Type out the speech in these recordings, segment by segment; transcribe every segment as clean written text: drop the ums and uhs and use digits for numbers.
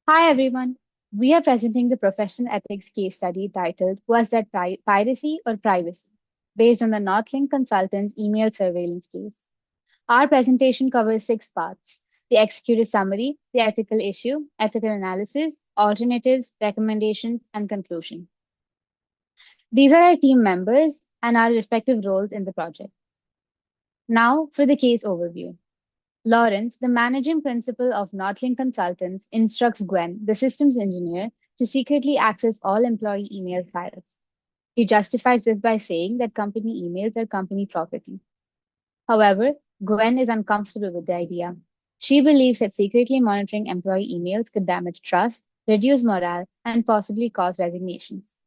Hi everyone. We are presenting the professional ethics case study titled Was That Piracy or Privacy? Based on the NorthLink consultant's email surveillance case. Our presentation covers six parts: the executive summary, the ethical issue, ethical analysis, alternatives, recommendations, and conclusion. These are our team members and our respective roles in the project. Now for the case overview. Lawrence, the managing principal of NorthLink Consultants, instructs Gwen, the systems engineer, to secretly access all employee email files. He justifies this by saying that company emails are company property. However, Gwen is uncomfortable with the idea. She believes that secretly monitoring employee emails could damage trust, reduce morale, and possibly cause resignations.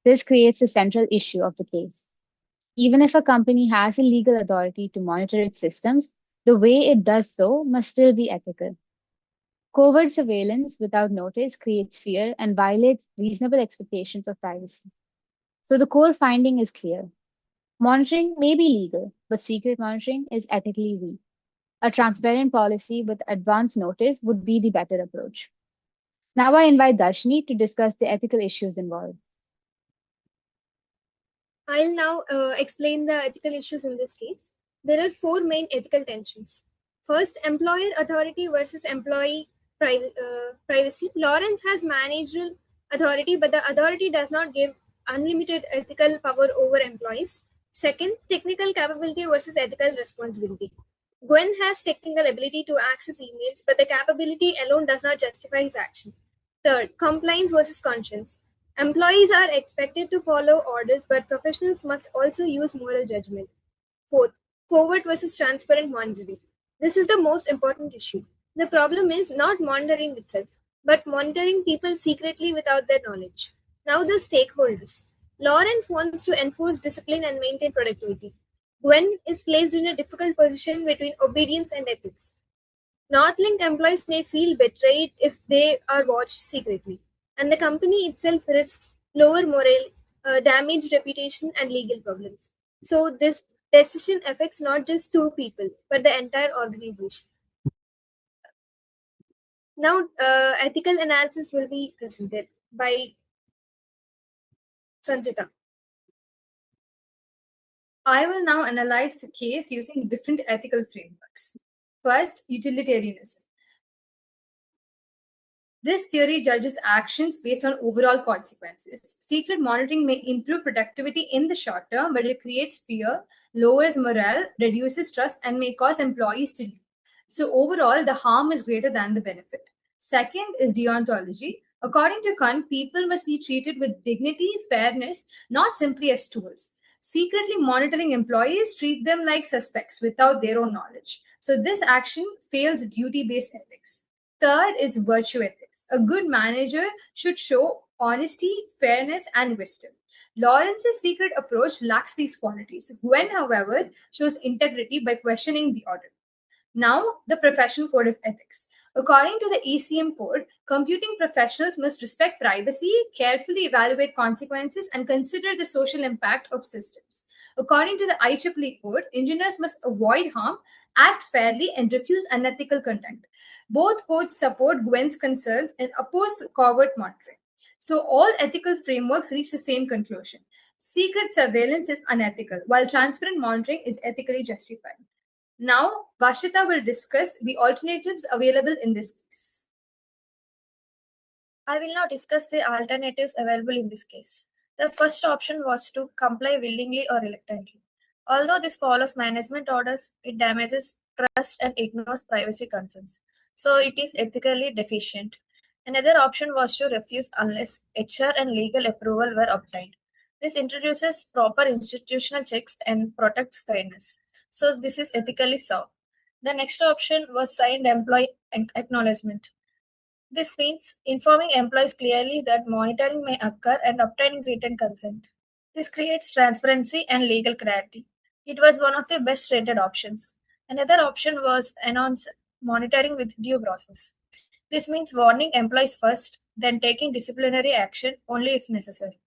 This creates a central issue of the case. Even if a company has the legal authority to monitor its systems, the way it does so must still be ethical. Covert surveillance without notice creates fear and violates reasonable expectations of privacy. So the core finding is clear. Monitoring may be legal, but secret monitoring is ethically weak. A transparent policy with advance notice would be the better approach. Now I invite Dharshini to discuss the ethical issues involved. I'll now explain the ethical issues in this case. There are four main ethical tensions. First, employer authority versus employee privacy. Lawrence has managerial authority, but the authority does not give unlimited ethical power over employees. Second, technical capability versus ethical responsibility. Gwen has technical ability to access emails, but the capability alone does not justify his action. Third, compliance versus conscience. Employees are expected to follow orders, but professionals must also use moral judgment. Fourth, covert versus transparent monitoring. This is the most important issue. The problem is not monitoring itself, but monitoring people secretly without their knowledge. Now, the stakeholders. Lawrence wants to enforce discipline and maintain productivity. Gwen is placed in a difficult position between obedience and ethics. NorthLink employees may feel betrayed if they are watched secretly, and the company itself risks lower morale, damaged reputation, and legal problems. So, this decision affects not just two people, but the entire organization. Now, ethical analysis will be presented by Sanjita. I will now analyze the case using different ethical frameworks. First, utilitarianism. This theory judges actions based on overall consequences. Secret monitoring may improve productivity in the short term, but it creates fear, lowers morale, reduces trust, and may cause employees to leave. So, overall, the harm is greater than the benefit. Second is deontology. According to Kant, people must be treated with dignity, fairness, not simply as tools. Secretly monitoring employees treat them like suspects without their own knowledge. So, this action fails duty based ethics. Third is virtue ethics. A good manager should show honesty, fairness, and wisdom. Lawrence's secret approach lacks these qualities. Gwen, however, shows integrity by questioning the order. Now, the professional code of ethics. According to the ACM code, computing professionals must respect privacy, carefully evaluate consequences, and consider the social impact of systems. According to the IEEE code, engineers must avoid harm, act fairly, and refuse unethical conduct. Both codes support Gwen's concerns and oppose covert monitoring. So, all ethical frameworks reach the same conclusion. Secret surveillance is unethical, while transparent monitoring is ethically justified. Now, Varshita will discuss the alternatives available in this case. I will now discuss the alternatives available in this case. The first option was to comply willingly or reluctantly. Although this follows management orders, it damages trust and ignores privacy concerns. So it is ethically deficient. Another option was to refuse unless HR and legal approval were obtained. This introduces proper institutional checks and protects fairness. So this is ethically sound. The next option was signed employee acknowledgement. This means informing employees clearly that monitoring may occur and obtaining written consent. This creates transparency and legal clarity. It was one of the best rated options. Another option was announce monitoring with due process. This means warning employees first, then taking disciplinary action only if necessary.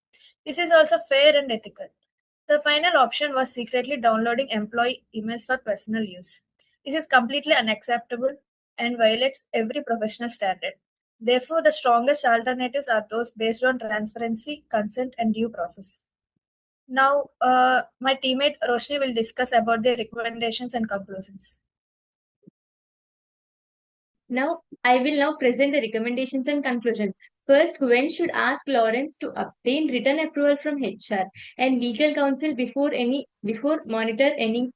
This is also fair and ethical. The final option was secretly downloading employee emails for personal use. This is completely unacceptable and violates every professional standard. Therefore, the strongest alternatives are those based on transparency, consent, and due process. Now, my teammate Roshini will discuss about the recommendations and conclusions. Now, I will now present the recommendations and conclusion. First, Gwen should ask Lawrence to obtain written approval from HR and legal counsel before monitoring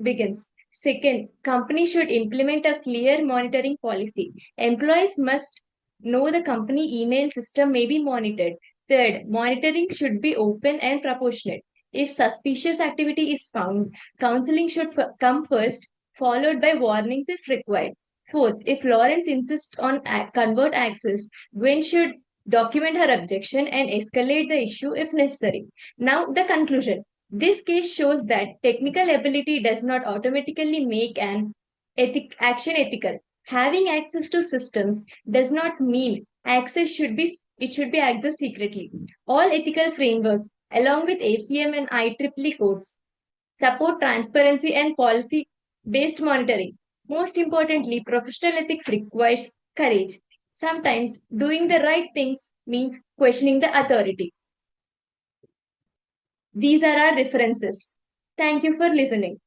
begins. Second, company should implement a clear monitoring policy. Employees must know the company email system may be monitored. Third, monitoring should be open and proportionate. If suspicious activity is found, counseling should come first, followed by warnings if required. Fourth, if Lawrence insists on convert access, Gwen should document her objection and escalate the issue if necessary. Now, the conclusion. This case shows that technical ability does not automatically make an action ethical. Having access to systems does not mean it should be accessed secretly. All ethical frameworks, along with ACM and IEEE codes, support transparency and policy-based monitoring. Most importantly, professional ethics requires courage. Sometimes doing the right things means questioning the authority. These are our references. Thank you for listening.